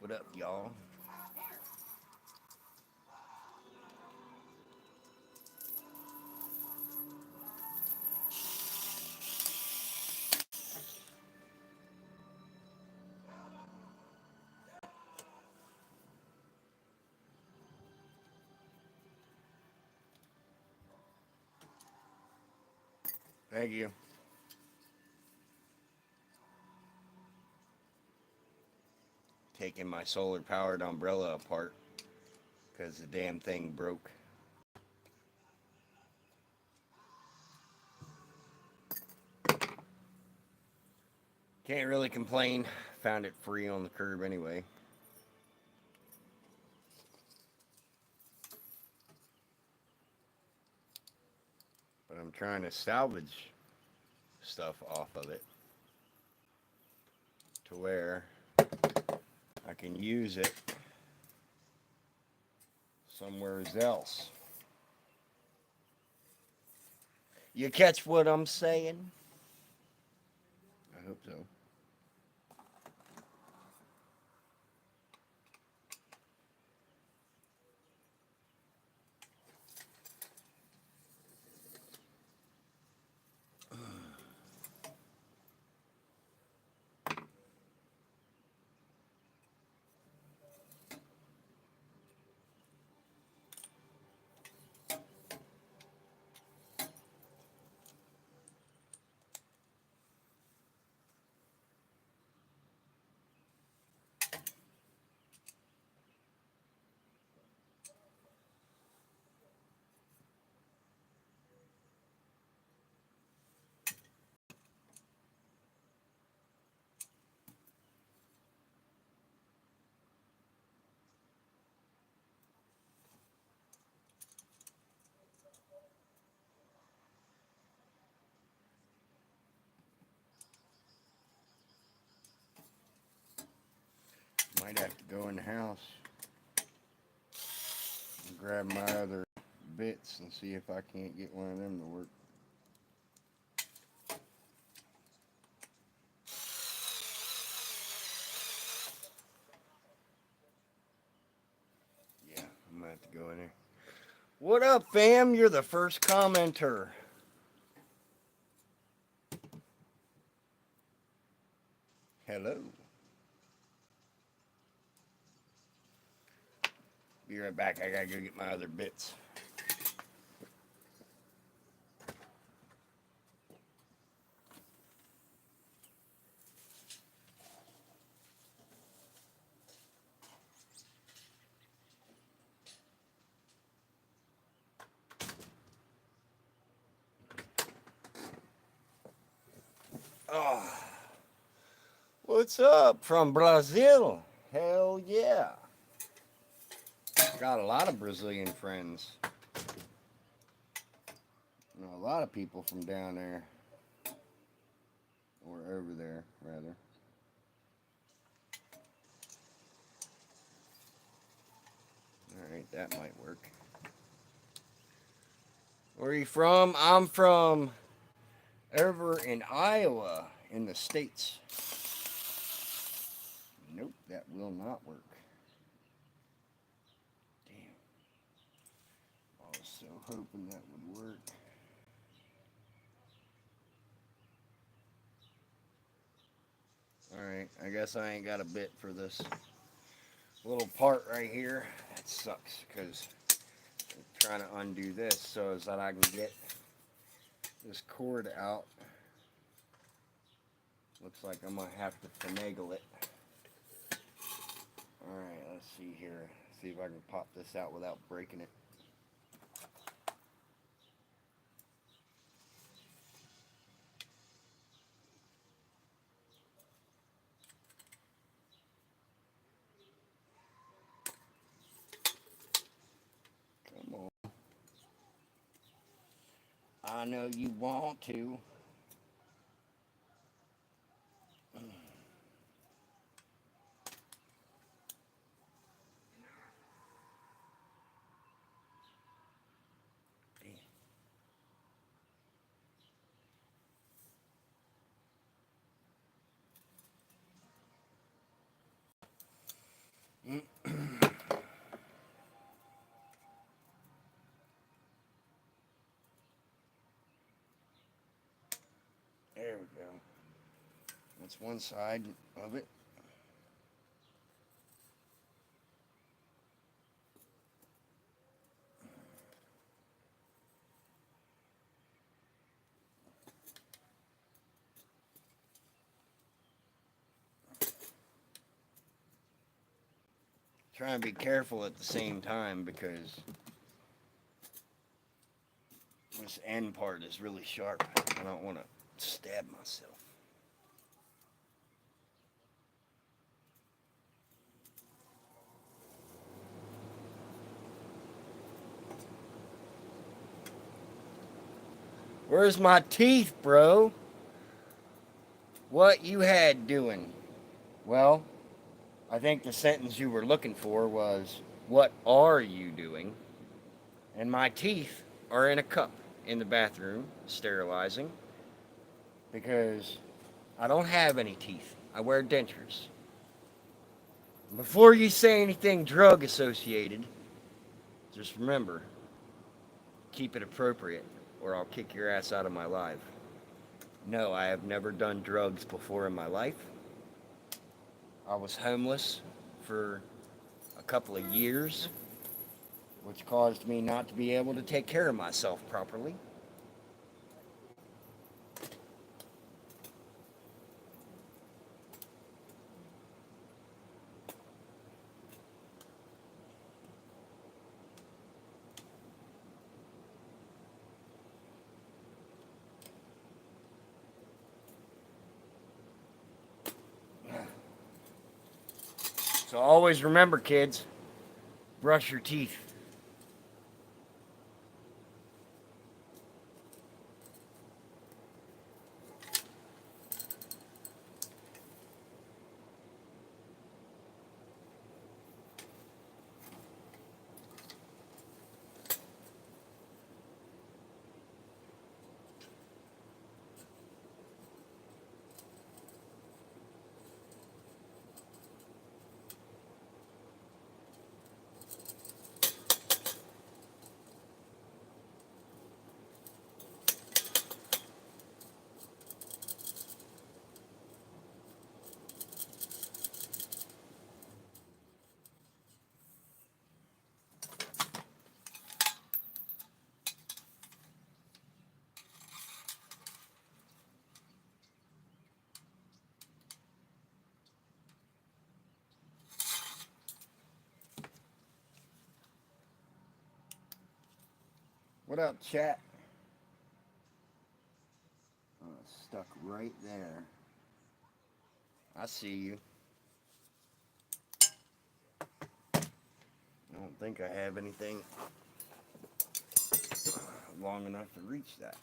What up, y'all? Thank you. Taking my solar powered umbrella apart because the damn thing broke. Can't really complain. Found it free on the curb anyway. But I'm trying to salvage stuff off of it to where I can use it somewhere else. You catch what I'm saying? I hope so. Might have to go in the house and grab my other bits and see if I can't get one of them to work. Yeah, I'm gonna have to go in there. What up, fam? You're the first commenter. Hello. Be right back. I gotta go get my other bits. Oh, what's up from Brazil? Hell yeah. Got a lot of Brazilian friends. You know, a lot of people from down there. Or over there, rather. Alright, that might work. Where are you from? I'm from over in Iowa, in the States. Nope, that will not work. Damn. I was so hoping that would work. Alright, I guess I ain't got a bit for this little part right here. That sucks because I'm trying to undo this so that I can get this cord out. Looks like I'm gonna have to finagle it. Alright, let's see here. See if I can pop this out without breaking it. Come on. I know you want to. go. That's one side of it. Try and be careful at the same time because this end part is really sharp. I don't want to stab myself. Where's my teeth, bro? What you had doing? Well, I think the sentence you were looking for was, what are you doing? And my teeth are in a cup in the bathroom, sterilizing, because I don't have any teeth. I wear dentures. Before you say anything drug associated, just remember, keep it appropriate, or I'll kick your ass out of my life. No, I have never done drugs before in my life. I was homeless for a couple of years, which caused me not to be able to take care of myself properly. So always remember, kids, brush your teeth. What up, chat? Oh, it's stuck right there. I see you. I don't think I have anything long enough to reach that.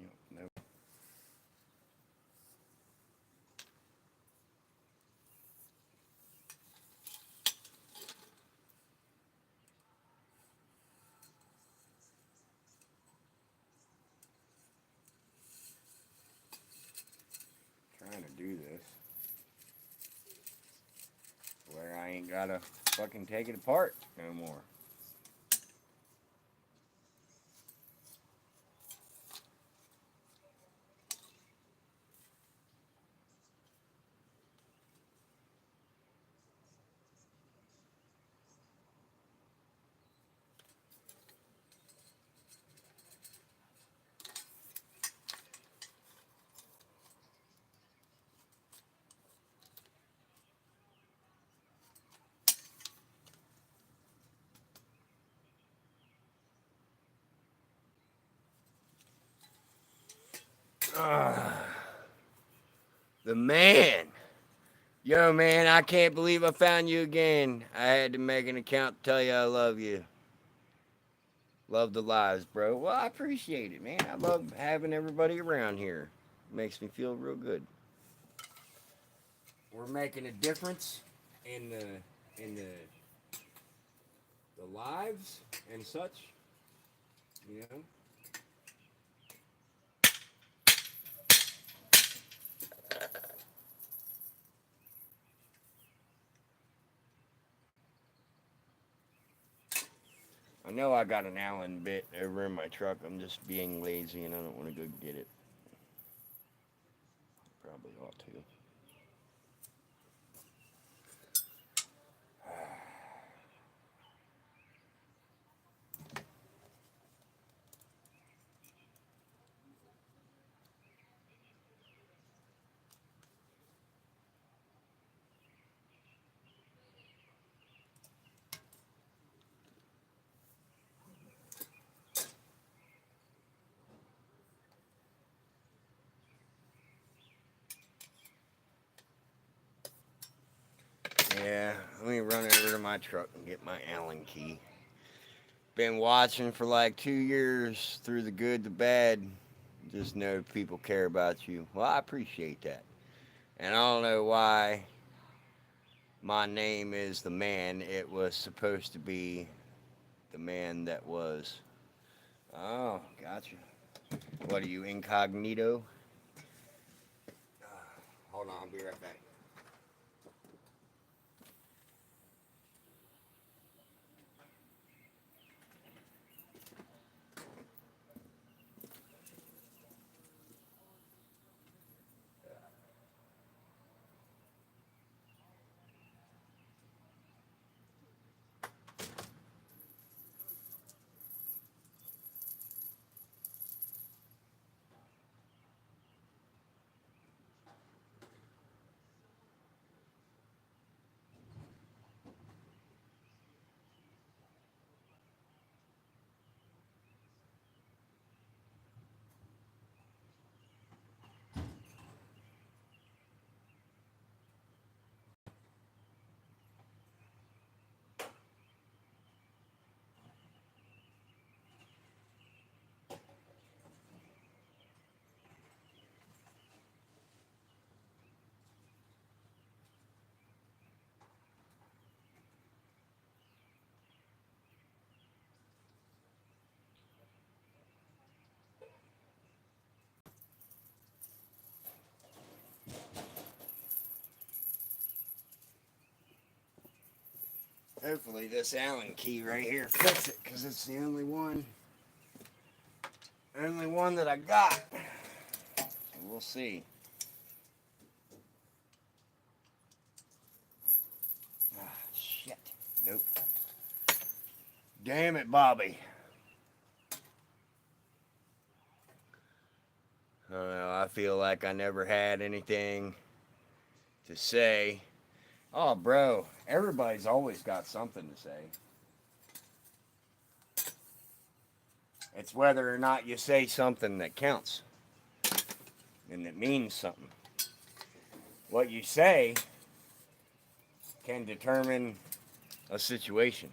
Yep, nope. Trying to do this where I ain't gotta fucking take it apart no more. The man Yo, man, I can't believe I found you again. I had to make an account to tell you I love you. Love the lives, bro. Well, I appreciate it, man. I love having everybody around here. Makes me feel real good. We're making a difference in the lives and such, you know. I know I got an Allen bit over in my truck. I'm just being lazy and I don't want to go get it. Probably ought to. Yeah, let me run over to my truck and get my Allen key. Been watching for like 2 years through the good, the bad. Just know people care about you. Well, I appreciate that. And I don't know why my name is the man. It was supposed to be the man that was. Oh, gotcha. What are you, incognito? Hold on, I'll be right back. Hopefully this Allen key right here fits it, because it's the only one that I got. So we'll see. Ah, shit. Nope. Damn it, Bobby. I don't know. I feel like I never had anything to say. Oh, bro. Everybody's always got something to say. It's whether or not you say something that counts and that means something. What you say can determine a situation.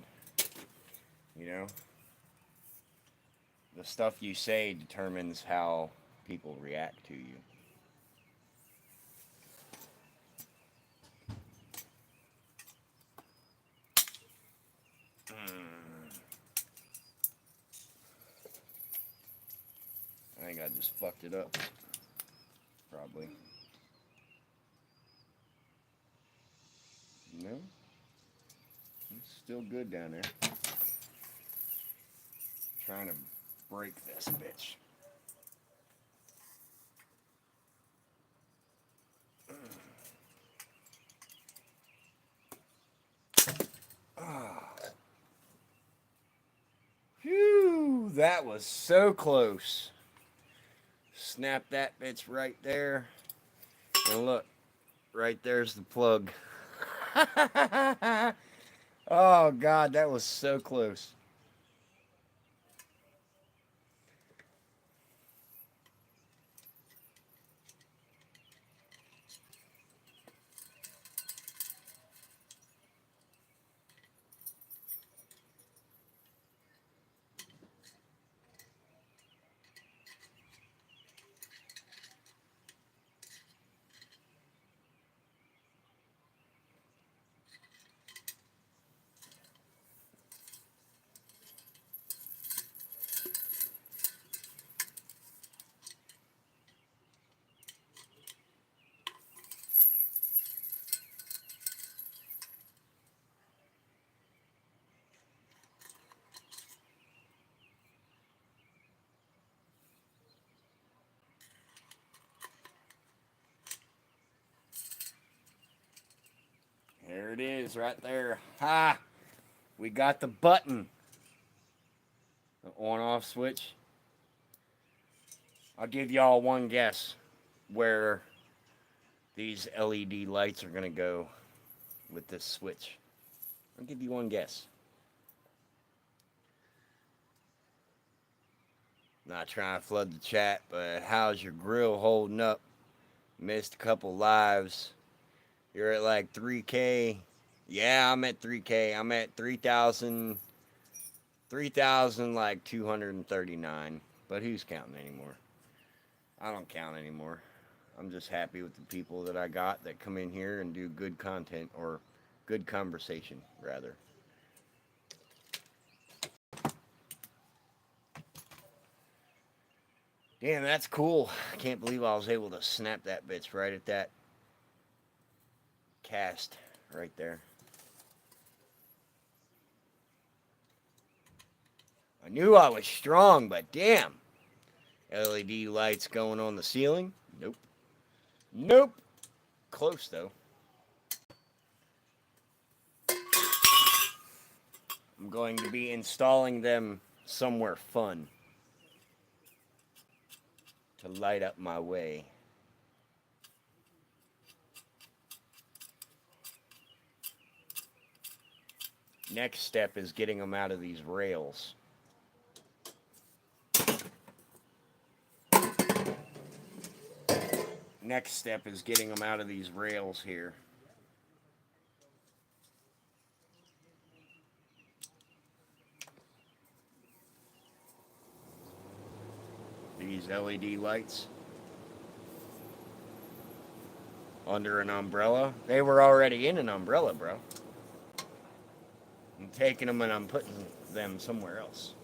You know? The stuff you say determines how people react to you. I think I just fucked it up. Probably. No? It's still good down there. Trying to break this bitch. Ah. Phew, that was so close. Snap that bitch right there. And look, right there's the plug. Oh, God, that was so close. it is right there. Ha! We got the button. The on-off switch. I'll give y'all one guess where these LED lights are going to go with this switch. I'll give you one guess. Not trying to flood the chat, but how's your grill holding up? Missed a couple lives. You're at like 3K. Yeah, I'm at 3K. I'm at 3,000 like 239. But who's counting anymore? I don't count anymore. I'm just happy with the people that I got that come in here and do good content, or good conversation, rather. Damn, that's cool. I can't believe I was able to snap that bitch right at that cast right there. I knew I was strong, but damn. LED lights going on the ceiling? Nope. Nope. Close, though. I'm going to be installing them somewhere fun to light up my way. Next step is getting them out of these rails. Next step is getting them out of these rails here. These LED lights under an umbrella. They were already in an umbrella, bro. I'm taking them and I'm putting them somewhere else.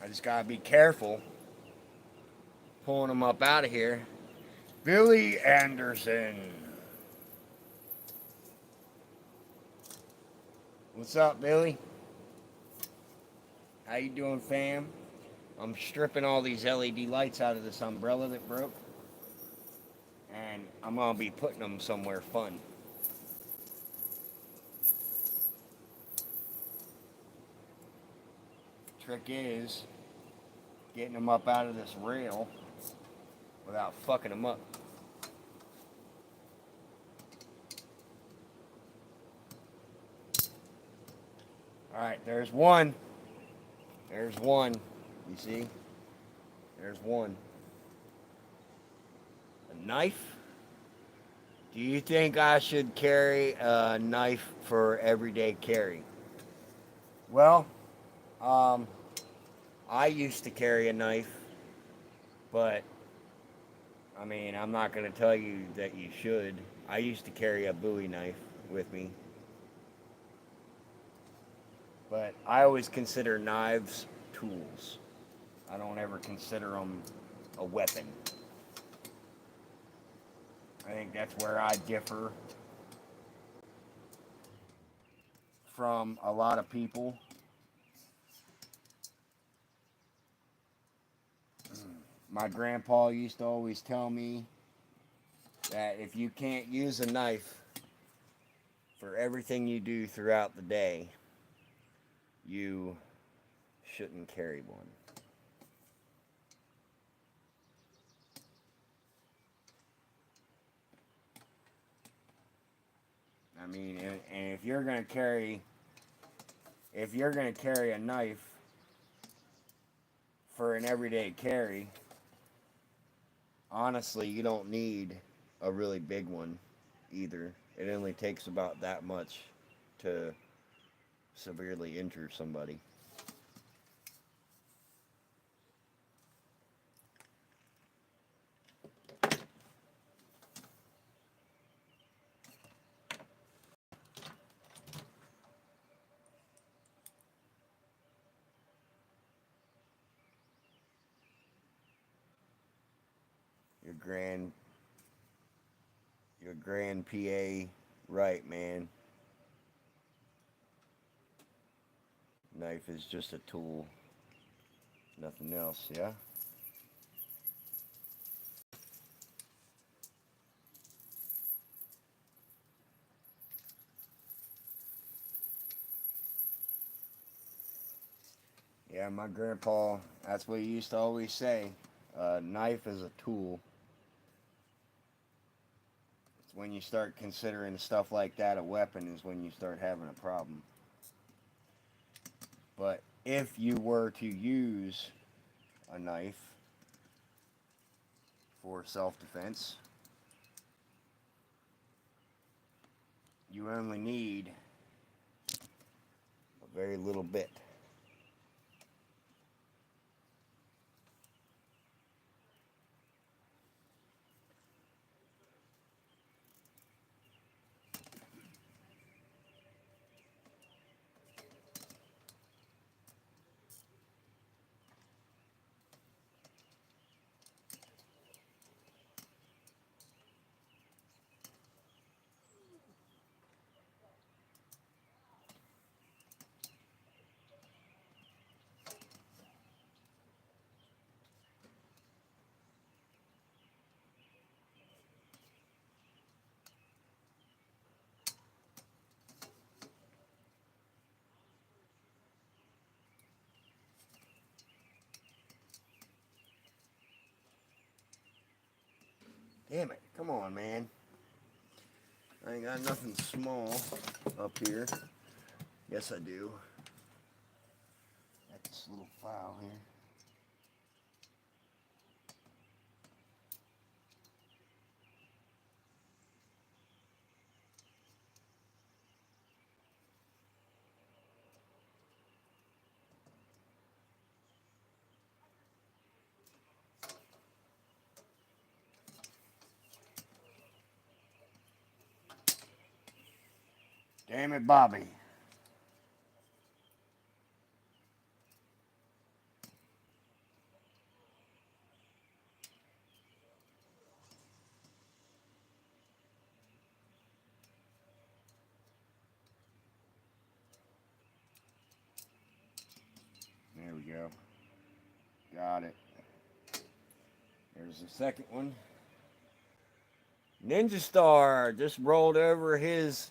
I just gotta be careful pulling them up out of here. Billy Anderson. What's up, Billy? How you doing, fam? I'm stripping all these LED lights out of this umbrella that broke, and I'm gonna be putting them somewhere fun. Trick is getting them up out of this rail without fucking them up. Alright, there's one. There's one. You see? There's one. A knife? Do you think I should carry a knife for everyday carry? Well, I used to carry a knife, but I mean, I'm not going to tell you that you should. I used to carry a Bowie knife with me. But I always consider knives tools. I don't ever consider them a weapon. I think that's where I differ from a lot of people. My grandpa used to always tell me that if you can't use a knife for everything you do throughout the day, you shouldn't carry one. I mean, and if you're gonna carry a knife for an everyday carry, honestly, you don't need a really big one either. It only takes about that much to severely injure somebody. Your Grand PA right, man. Knife is just a tool, nothing else, yeah? Yeah, my grandpa, that's what he used to always say. Knife is a tool. It's when you start considering stuff like that a weapon is when you start having a problem. But if you were to use a knife for self-defense, you only need a very little bit. Damn it, come on, man. I ain't got nothing small up here. Yes, I do. Got this little file here. Damn it, Bobby. There we go. Got it. There's the second one. Ninja Star just rolled over his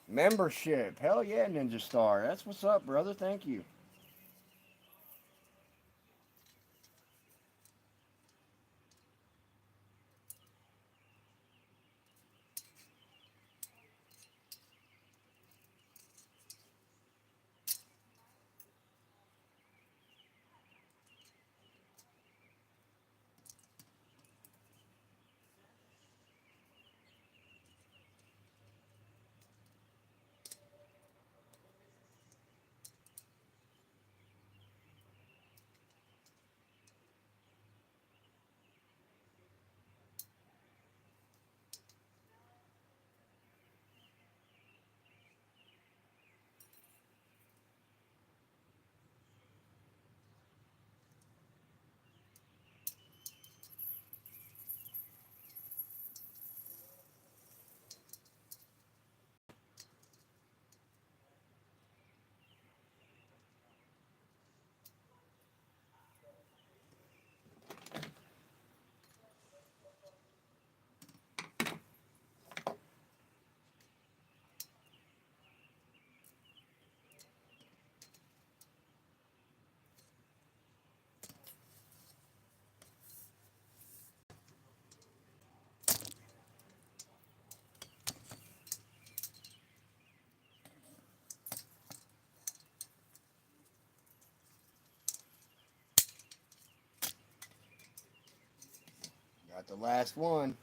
membership. Hell yeah, Ninja Star. That's what's up, brother. Thank you. Got the last one.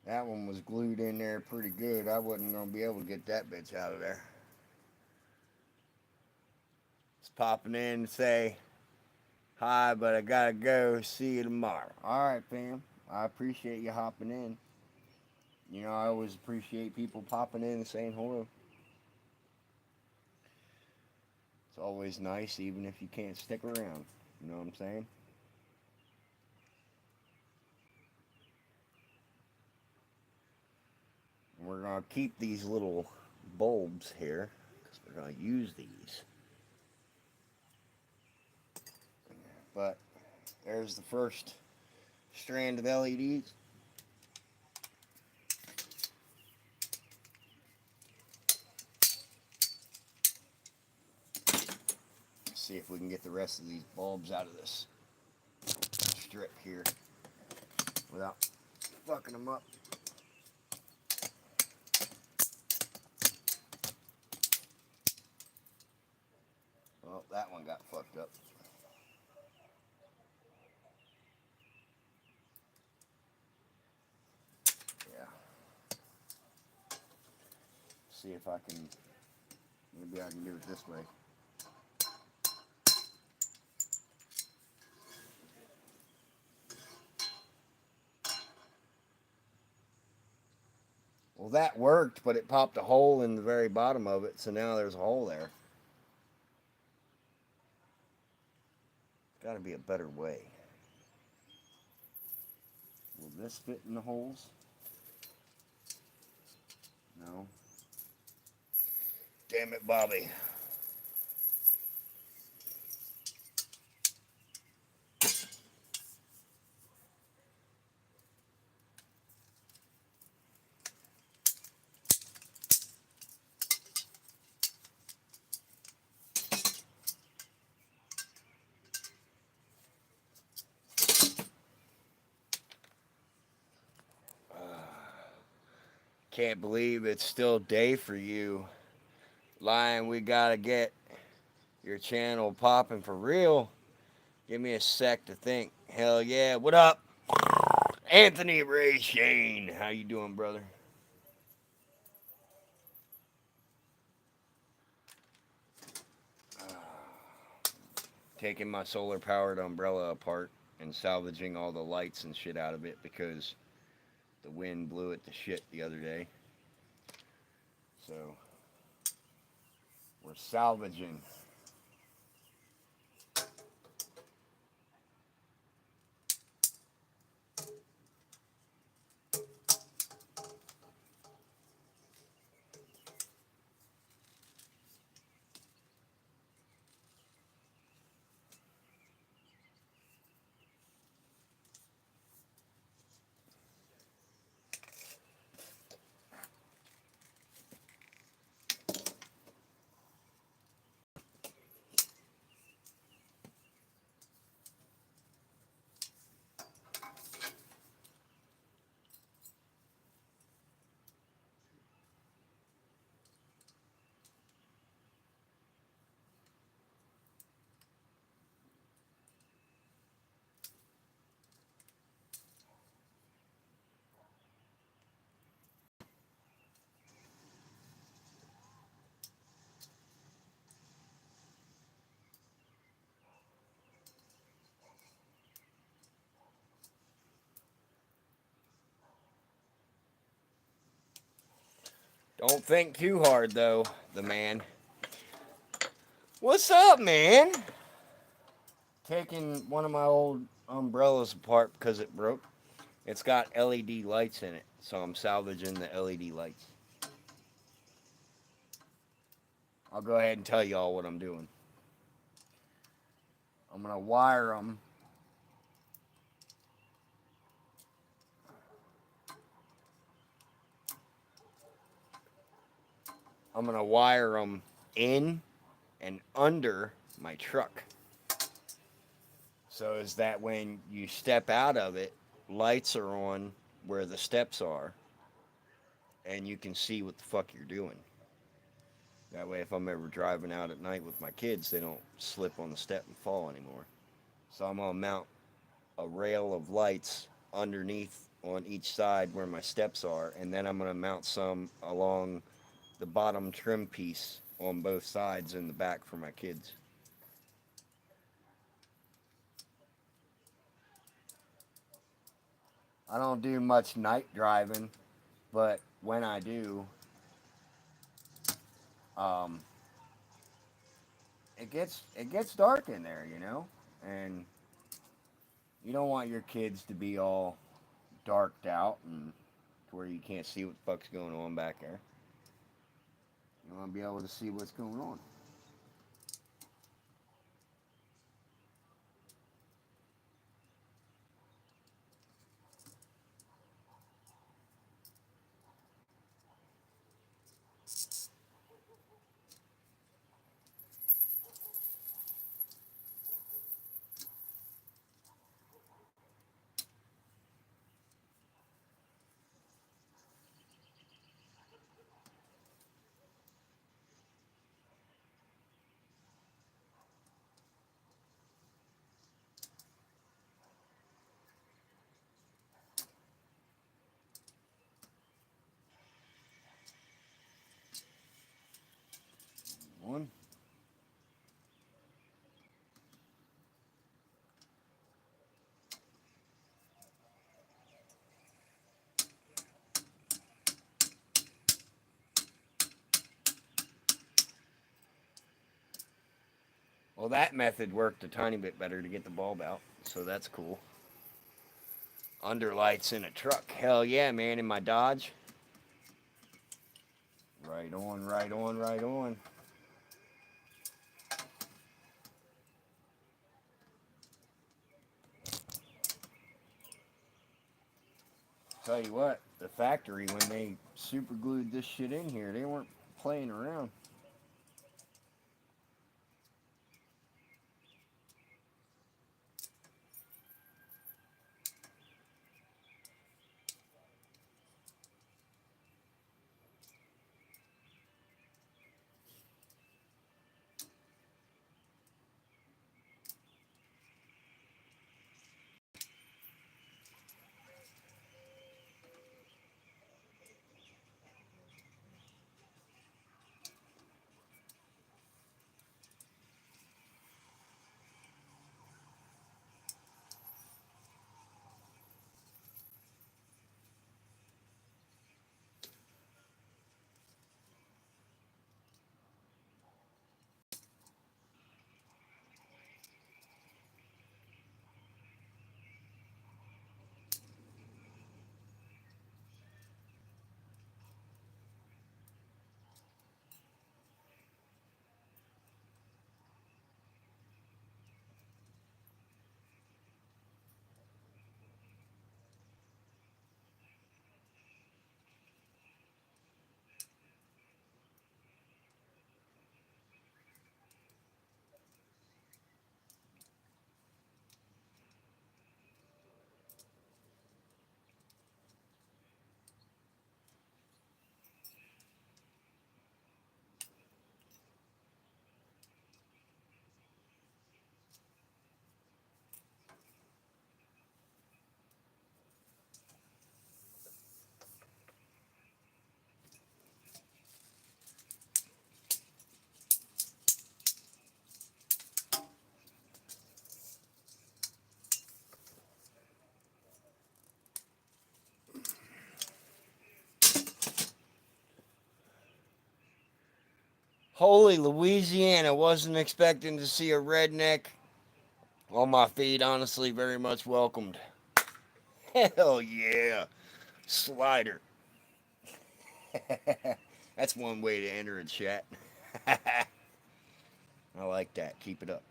That one was glued in there pretty good. I wasn't going to be able to get that bitch out of there. It's popping in to say hi, but I gotta go. See you tomorrow. All right, fam. I appreciate you hopping in. You know, I always appreciate people popping in and saying hello. It's always nice, even if you can't stick around. You know what I'm saying? we're going to keep these little bulbs here because we're going to use these. But there's the first strand of LEDs. See if we can get the rest of these bulbs out of this strip here without fucking them up. Well, that one got fucked up. Yeah. See if I can, maybe I can do it this way. Well, that worked, but it popped a hole in the very bottom of it, so now there's a hole there. Got to be a better way. Will this fit in the holes? No. Damn it, Bobby. Can't believe it's still day for you. Lion, we gotta get your channel popping for real. Give me a sec to think. Hell yeah. What up? Anthony Ray Shane. How you doing, brother? Taking my solar powered umbrella apart and salvaging all the lights and shit out of it because the wind blew it to shit the other day. So we're salvaging. Don't think too hard though, the man. What's up, man? Taking one of my old umbrellas apart because it broke. It's got LED lights in it, so I'm salvaging the LED lights. I'll go ahead and tell y'all what I'm doing. I'm gonna wire them. I'm gonna wire them in and under my truck. So is that when you step out of it, lights are on where the steps are, and you can see what the fuck you're doing. That way, if I'm ever driving out at night with my kids, they don't slip on the step and fall anymore. So I'm gonna mount a rail of lights underneath on each side where my steps are, and then I'm gonna mount some along the bottom trim piece on both sides in the back for my kids. I don't do much night driving, but when I do, um, it gets dark in there, you know, and you don't want your kids to be all darked out and to where you can't see what the fuck's going on back there. You want to be able to see what's going on. One. Well, that method worked a tiny bit better to get the bulb out, so that's cool. Underlights in a truck. Hell yeah, man, in my Dodge. Right on, right on, right on. Tell you what, the factory, when they super glued this shit in here, they weren't playing around. Holy Louisiana, wasn't expecting to see a redneck on my feed, honestly, very much welcomed. Hell yeah. Slider. That's one way to enter a chat. I like that. Keep it up.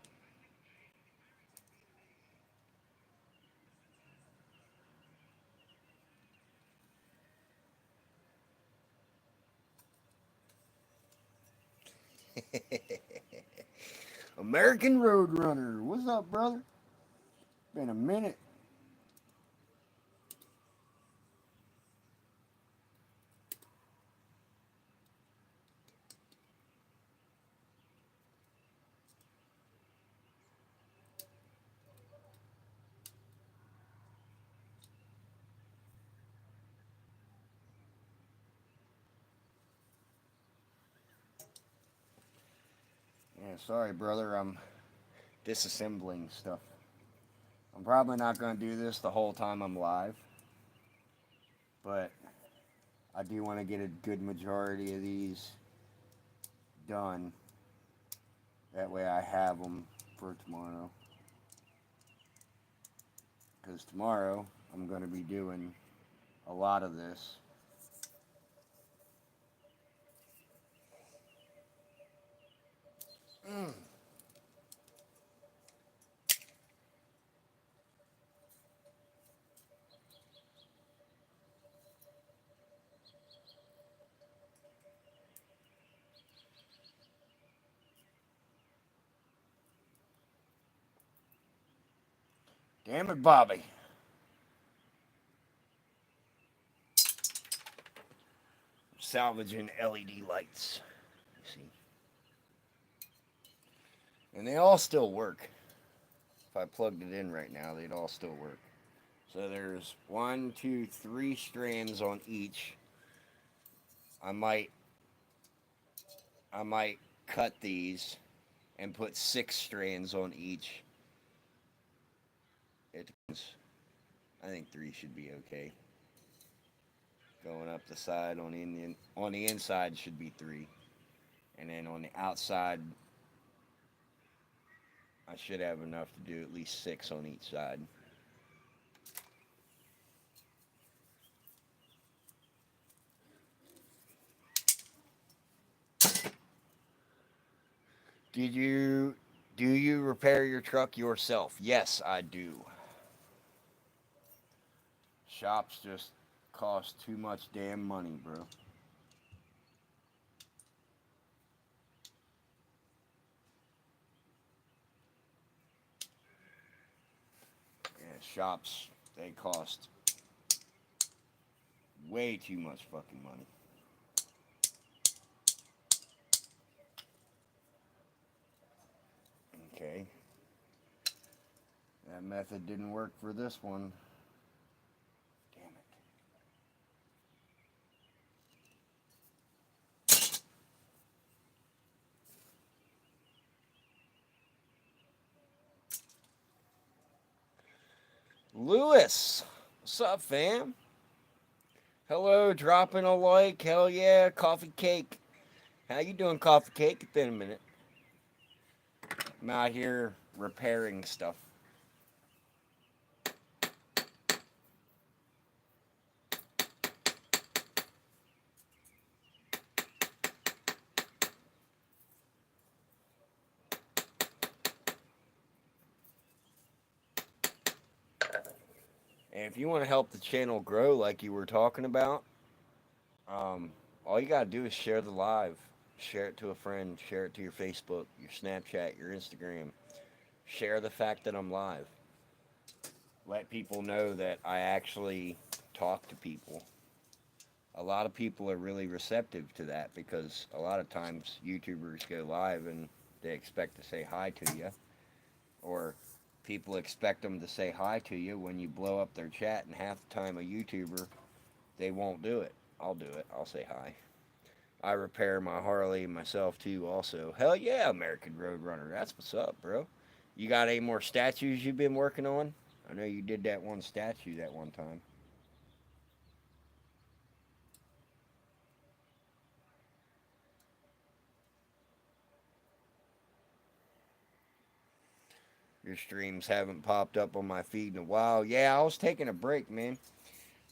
American Roadrunner. What's up, brother? Been a minute. Yeah, sorry, brother. I'm disassembling stuff. I'm probably not going to do this the whole time I'm live, but I do want to get a good majority of these done. That way I have them for tomorrow. Because tomorrow I'm going to be doing a lot of this. Damn it, Bobby. Salvaging LED lights. You see. And they all still work. If I plugged it in right now, they'd all still work. So there's 1, 2, 3 strands on each. I might cut these and put 6 strands on each. It depends. I think 3 should be okay. Going up the side on the inside should be 3, and then on the outside I should have enough to do at least 6 on each side. Do you repair your truck yourself? Yes, I do. Shops just cost too much damn money, bro. Yeah, shops, they cost way too much fucking money. Okay. That method didn't work for this one. Damn it. Lewis, what's up, fam? Hello, dropping a like. Hell yeah, coffee cake. How you doing, coffee cake? It's been a minute. I'm out here repairing stuff. And if you want to help the channel grow like you were talking about, all you got to do is share the live. Share it to a friend. Share it to your Facebook, your Snapchat, your Instagram. Share the fact that I'm live. Let people know that I actually talk to people. A lot of people are really receptive to that because a lot of times YouTubers go live and they expect to say hi to you, or people expect them to say hi to you when you blow up their chat, and half the time a YouTuber, they won't do it. I'll do it. I'll say hi. I repair my Harley myself too also. Hell yeah, American Roadrunner. That's what's up, bro. You got any more statues you've been working on? I know you did that one statue that one time. Your streams haven't popped up on my feed in a while. Yeah, I was taking a break, man.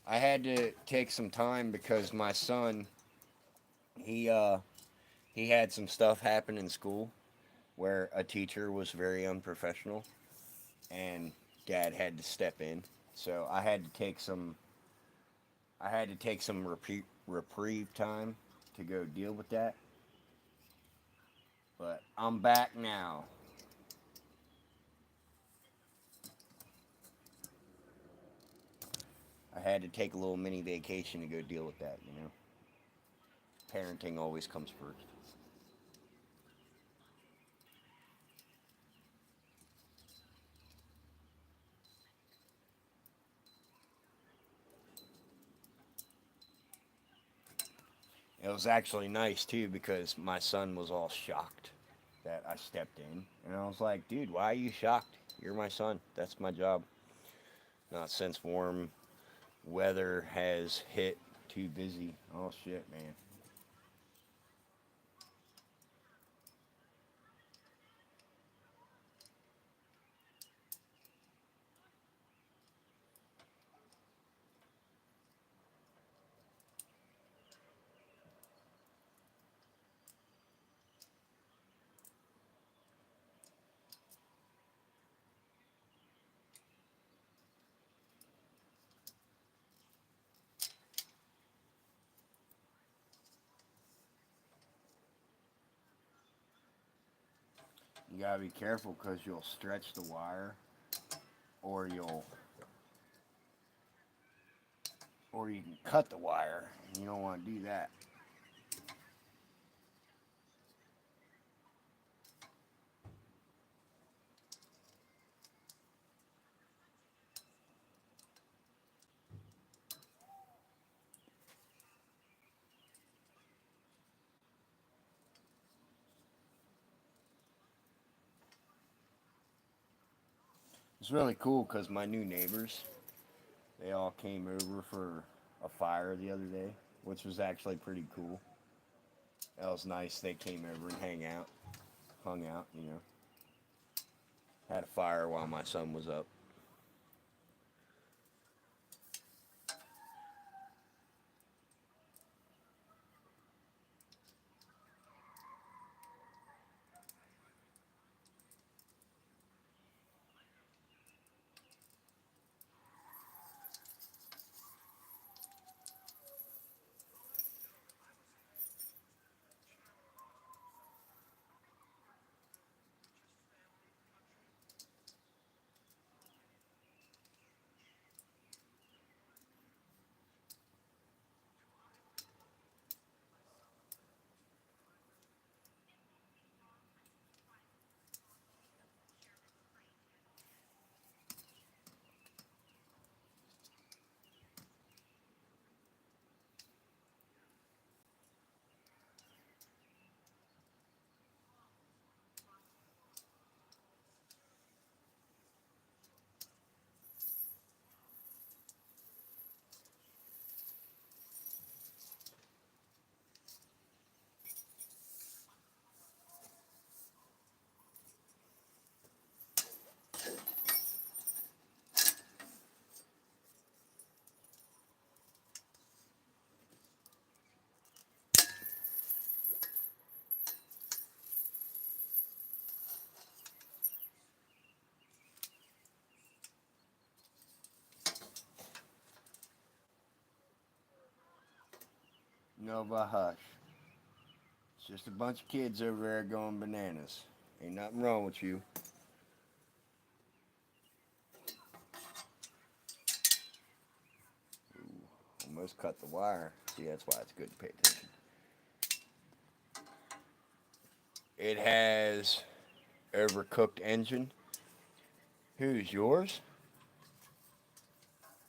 I had to take some time because my son, he uh he had some stuff happen in school where a teacher was very unprofessional and dad had to step in. So I had to take some reprieve time to go deal with that. But I'm back now. I had to take a little mini vacation to go deal with that, you know. Parenting always comes first. It was actually nice too because my son was all shocked that I stepped in. And I was like, dude, why are you shocked? You're my son. That's my job. Not since warm weather has hit. Too busy. Oh shit, man. You gotta be careful because you'll stretch the wire or you can cut the wire. You don't want to do that. It's really cool because my new neighbors, they all came over for a fire the other day, which was actually pretty cool. That was nice. They came over and hung out, Had a fire while my son was up. Nova hush. It's just a bunch of kids over there going bananas. Ain't nothing wrong with you. Ooh, almost cut the wire. See, that's why it's good to pay attention. It has overcooked engine. Whose? Yours?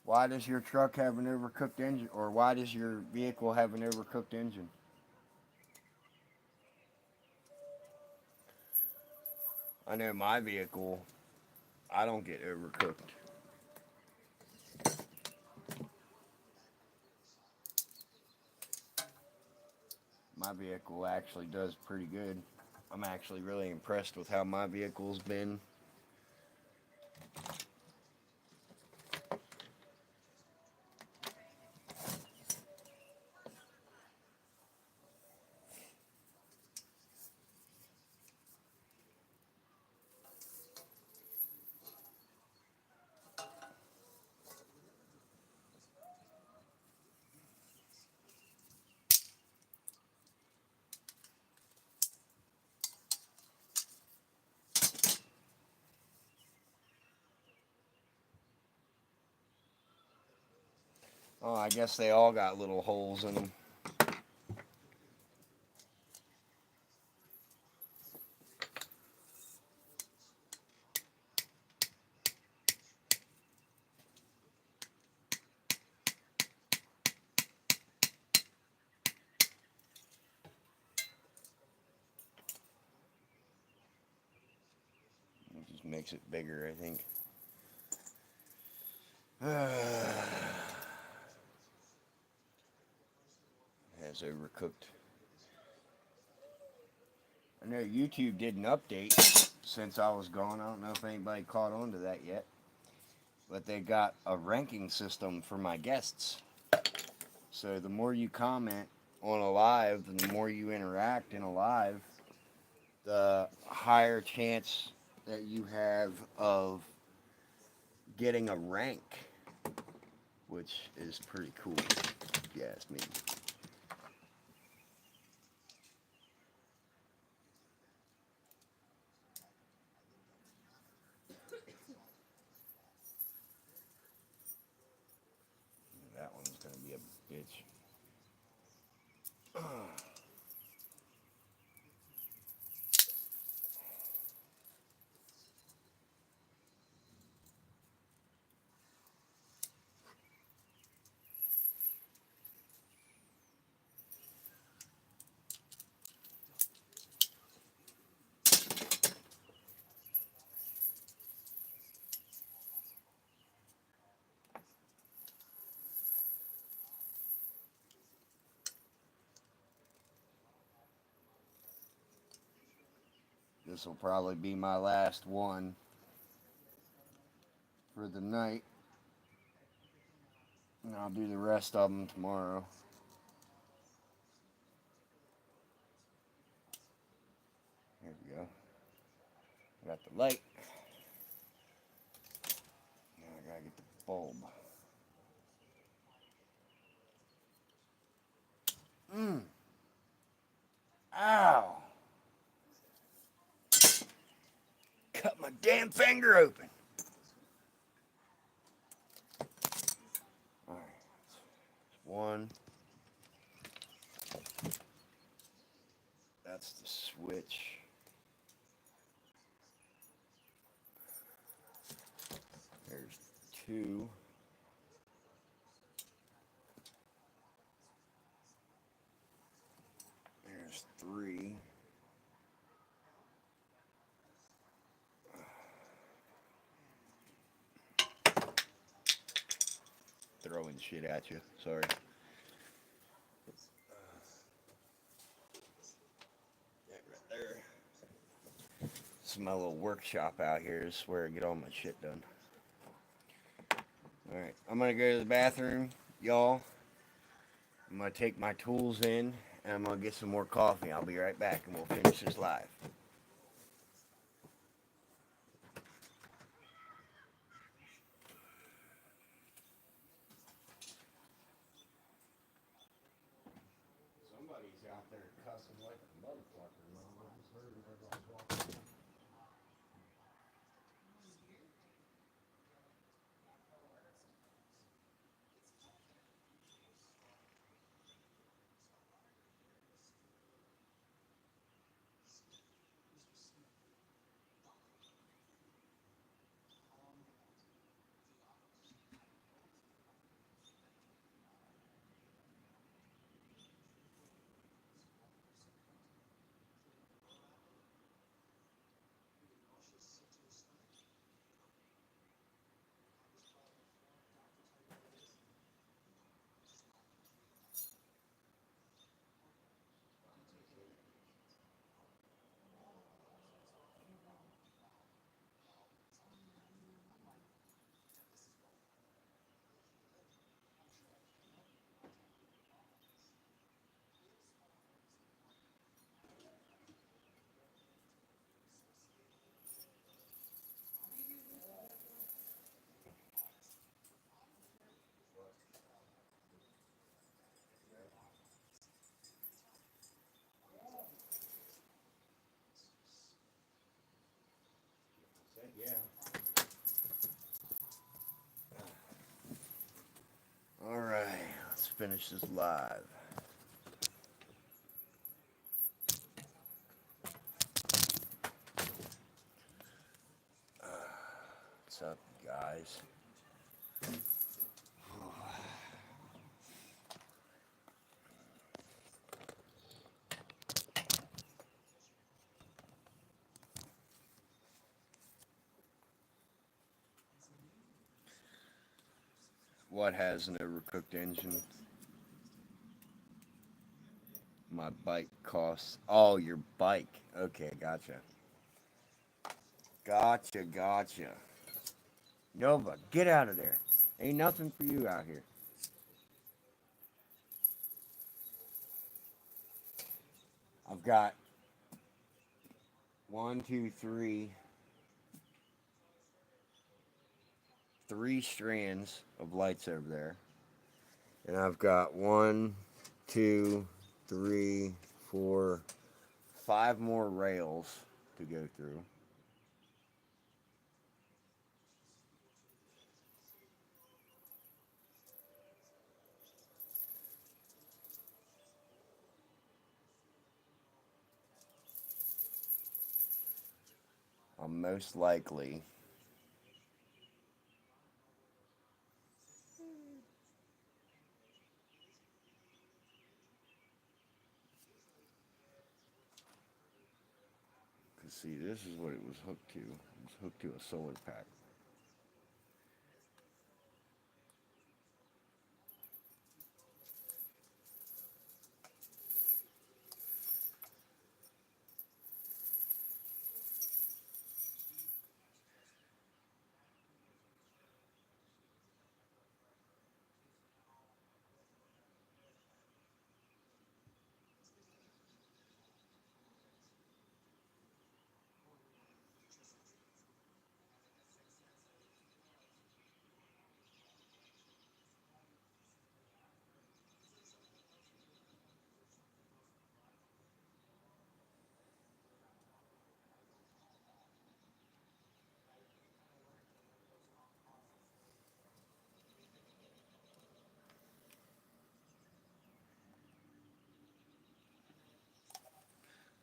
Why does your truck have an overcooked engine? Or why does your vehicle have an overcooked engine? I know my vehicle, I don't get overcooked. My vehicle actually does pretty good. I'm actually really impressed with how my vehicle's been. Oh, I guess they all got little holes in them. It just makes it bigger, I think. Has overcooked. I know YouTube did an update since I was gone. I don't know if anybody caught on to that yet. But they got a ranking system for my guests. So the more you comment on a live, and the more you interact in a live, the higher chance that you have of getting a rank, which is pretty cool, if you ask me. bitch. This will probably be my last one for the night. And I'll do the rest of them tomorrow. Here we go. Got the light. Now I gotta get the bulb. Ow! Cut my damn finger open. Alright. One. That's the switch. There's two. There's three. Throwing shit at you. Sorry. Right there. This is my little workshop out here. This is where I get all my shit done. Alright, I'm gonna go to the bathroom, y'all. I'm gonna take my tools in and I'm gonna get some more coffee. I'll be right back and we'll finish this live. Somebody's out there cussing like a motherfucker, Mom. I just heard it as I was walking. Yeah. Alright, let's finish this live. What's up, guys? What has an overcooked engine? My bike costs. Oh, your bike. Okay, gotcha. Gotcha. Nova, get out of there. Ain't nothing for you out here. I've got one, two, three strands of lights over there. And I've got one, two, three, four, five more rails to go through. I'll most likely see, this is what it was hooked to. It was hooked to a solar pack.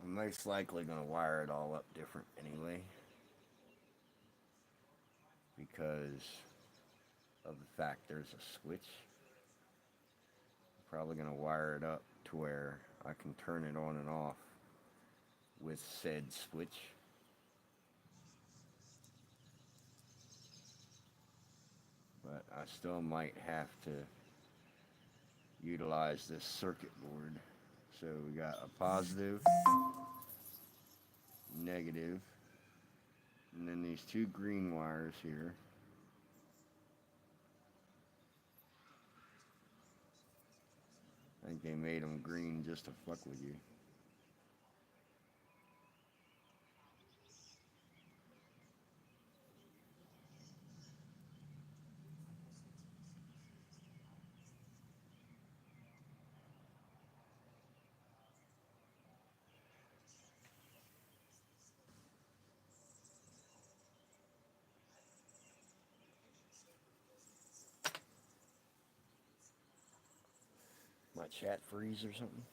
I'm most likely going to wire it all up different anyway, because of the fact there's a switch. I'm probably going to wire it up to where I can turn it on and off with said switch. But I still might have to utilize this circuit board. So we got a positive, negative, and then these two green wires here. I think they made them green just to fuck with you. My chat freeze or something?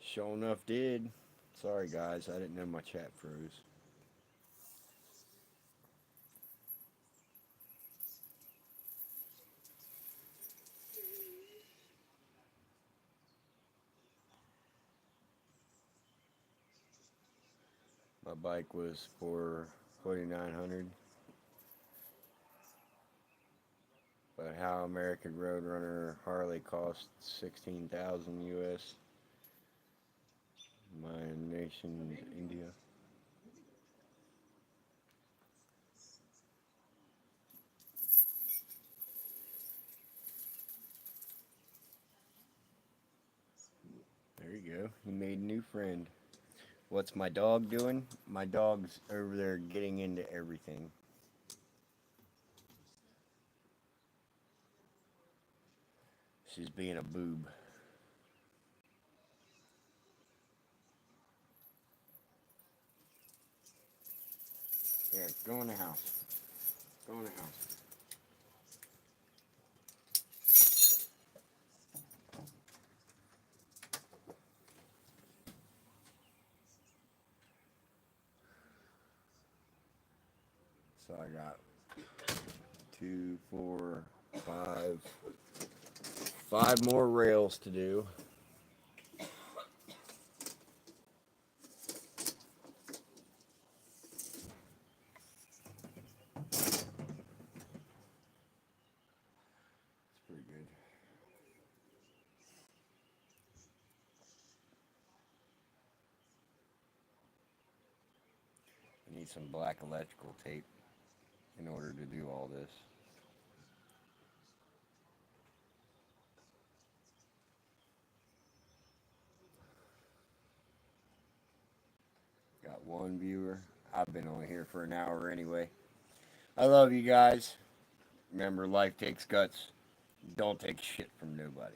Sure enough did. Sorry guys, I didn't know my chat froze. My bike was for 4,900. But how American Roadrunner Harley cost 16,000 US. My nation is India. There you go. You made a new friend. What's my dog doing? My dog's over there getting into everything. She's being a boob. Here, go in the house. Go in the house. So I got 2, 4, 5, 5 more rails to do. It's pretty good. I need some black electrical tape in order to do all this. Got one viewer. I've been on here for an hour anyway. I love you guys. Remember, life takes guts. Don't take shit from nobody.